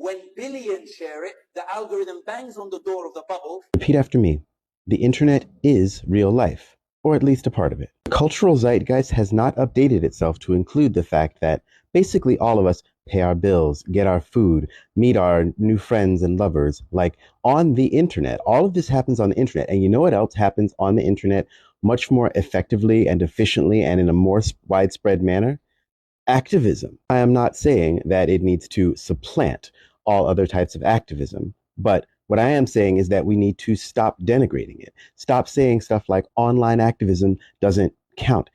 When billions share it, the algorithm bangs on the door of the bubble. Repeat after me. The internet is real life, or at least a part of it. The cultural zeitgeist has not updated itself to include the fact that basically all of us pay our bills, get our food, meet our new friends and lovers, like on the internet. All of this happens on the internet. And you know what else happens on the internet much more effectively and efficiently and in a more widespread manner? Activism. I am not saying that it needs to supplant all other types of activism, but what I am saying is that we need to stop denigrating it. Stop saying stuff like online activism doesn't count.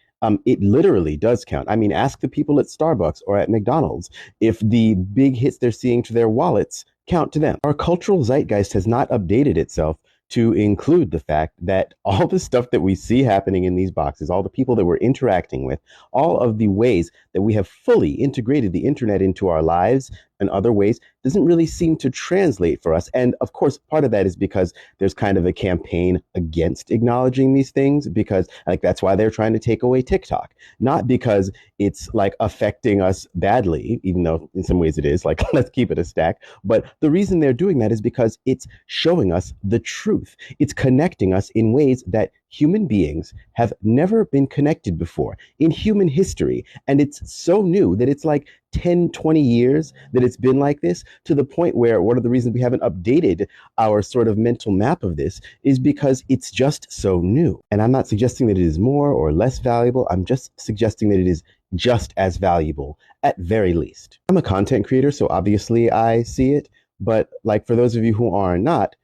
It literally does count. I mean, ask the people at Starbucks or at McDonald's if the big hits they're seeing to their wallets count to them. Our cultural zeitgeist has not updated itself to include the fact that all the stuff that we see happening in these boxes, all the people that we're interacting with, all of the ways that we have fully integrated the internet into our lives and other ways doesn't really seem to translate for us. And of course, part of that is because there's kind of a campaign against acknowledging these things, because like that's why they're trying to take away TikTok, not because it's like affecting us badly, even though in some ways it is, like let's keep it a stack. But the reason they're doing that is because it's showing us the truth. It's connecting us in ways that human beings have never been connected before in human history. And it's so new that it's like 10, 20 years that it's been like this, to the point where one of the reasons we haven't updated our sort of mental map of this is because it's just so new. And I'm not suggesting that it is more or less valuable. I'm just suggesting that it is just as valuable at very least. I'm a content creator, so obviously I see it. But like for those of you who are not,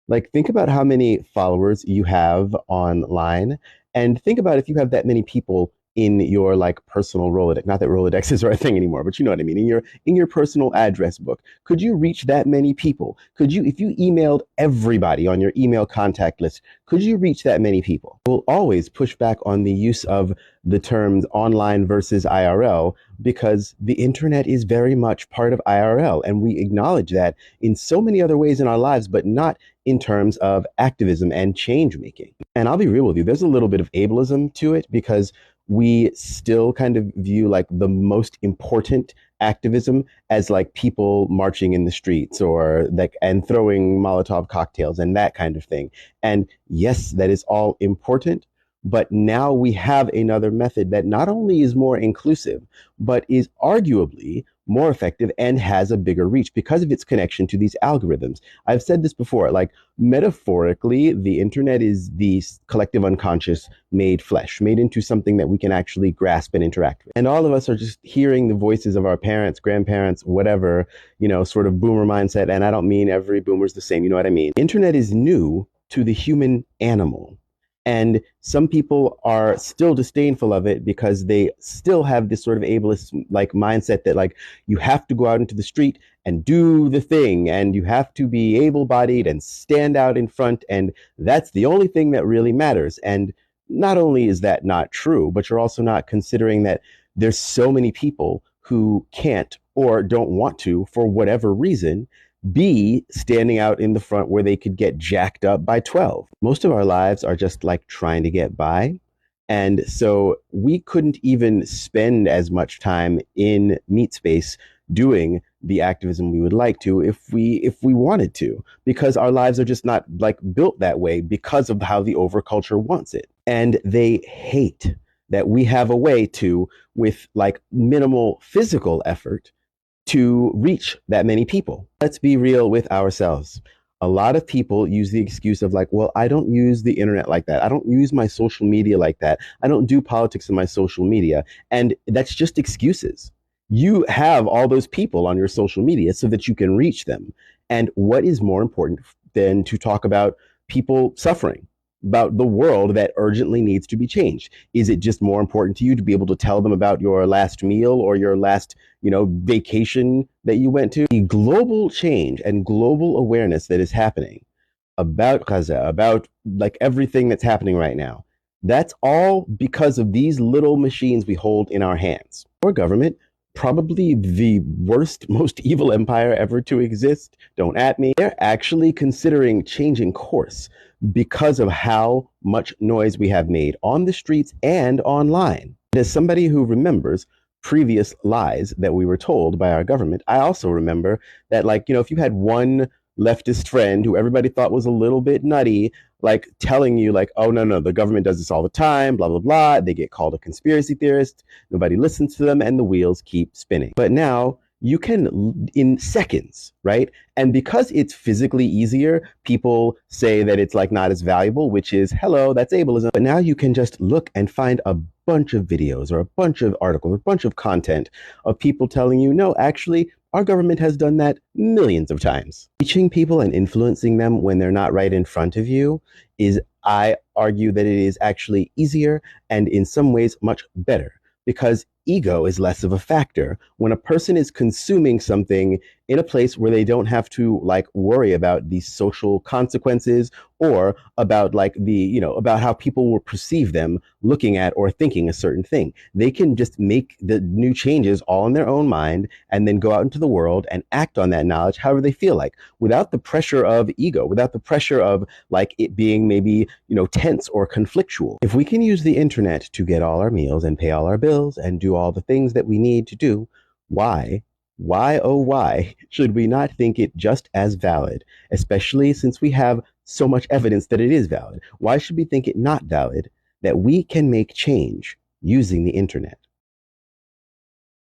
like think about how many followers you have online, and think about if you have that many people in your like personal Rolodex. Not that Rolodexes are a thing anymore, but you know what I mean. In your personal address book, could you reach that many people? Could you, if you emailed everybody on your email contact list, could you reach that many people? We'll always push back on the use of the terms online versus IRL because the internet is very much part of IRL, and we acknowledge that in so many other ways in our lives, but not in terms of activism and change making. And I'll be real with you, there's a little bit of ableism to it because we still kind of view like the most important activism as like people marching in the streets or like and throwing Molotov cocktails and that kind of thing. And yes, that is all important. But now we have another method that not only is more inclusive, but is arguably more effective and has a bigger reach because of its connection to these algorithms. I've said this before, like metaphorically, the internet is the collective unconscious made flesh, made into something that we can actually grasp and interact with. And all of us are just hearing the voices of our parents, grandparents, whatever, you know, sort of boomer mindset. And I don't mean every boomer's the same, you know what I mean? Internet is new to the human animal. And some people are still disdainful of it because they still have this sort of ableist like mindset that like you have to go out into the street and do the thing and you have to be able-bodied and stand out in front, and that's the only thing that really matters. And not only is that not true, but you're also not considering that there's so many people who can't or don't want to, for whatever reason, be standing out in the front where they could get jacked up by 12. Most of our lives are just like trying to get by. And so we couldn't even spend as much time in meat space doing the activism we would like to if we wanted to, because our lives are just not like built that way because of how the overculture wants it. And they hate that we have a way to, with like minimal physical effort, to reach that many people. Let's be real with ourselves. A lot of people use the excuse of like, well, I don't use the internet like that. I don't use my social media like that. I don't do politics in my social media. And that's just excuses. You have all those people on your social media so that you can reach them. And what is more important than to talk about people suffering, about the world that urgently needs to be changed? Is it just more important to you to be able to tell them about your last meal or your last, vacation that you went to? The global change and global awareness that is happening about Gaza, about like everything that's happening right now, that's all because of these little machines we hold in our hands. Our government, probably the worst, most evil empire ever to exist, don't at me, they're actually considering changing course because of how much noise we have made on the streets and online. As somebody who remembers previous lies that we were told by our government. I also remember that, like, if you had one leftist friend who everybody thought was a little bit nutty, like telling you like, oh, no, the government does this all the time, blah, blah, blah. They get called a conspiracy theorist. Nobody listens to them and the wheels keep spinning. But now you can, in seconds, right? And because it's physically easier, people say that it's like not as valuable, which is, hello, that's ableism. But now you can just look and find a bunch of videos or a bunch of articles, a bunch of content of people telling you, no, actually, our government has done that millions of times. Reaching people and influencing them when they're not right in front of you is, I argue that it is actually easier and in some ways much better, because ego is less of a factor when a person is consuming something in a place where they don't have to like worry about the social consequences or about like the, about how people will perceive them looking at or thinking a certain thing. They can just make the new changes all in their own mind and then go out into the world and act on that knowledge however they feel like, without the pressure of ego, without the pressure of like it being maybe, tense or conflictual. If we can use the internet to get all our meals and pay all our bills and do all the things that we need to do, why should we not think it just as valid, especially since we have so much evidence that it is valid? Why should we think it not valid that we can make change using the internet?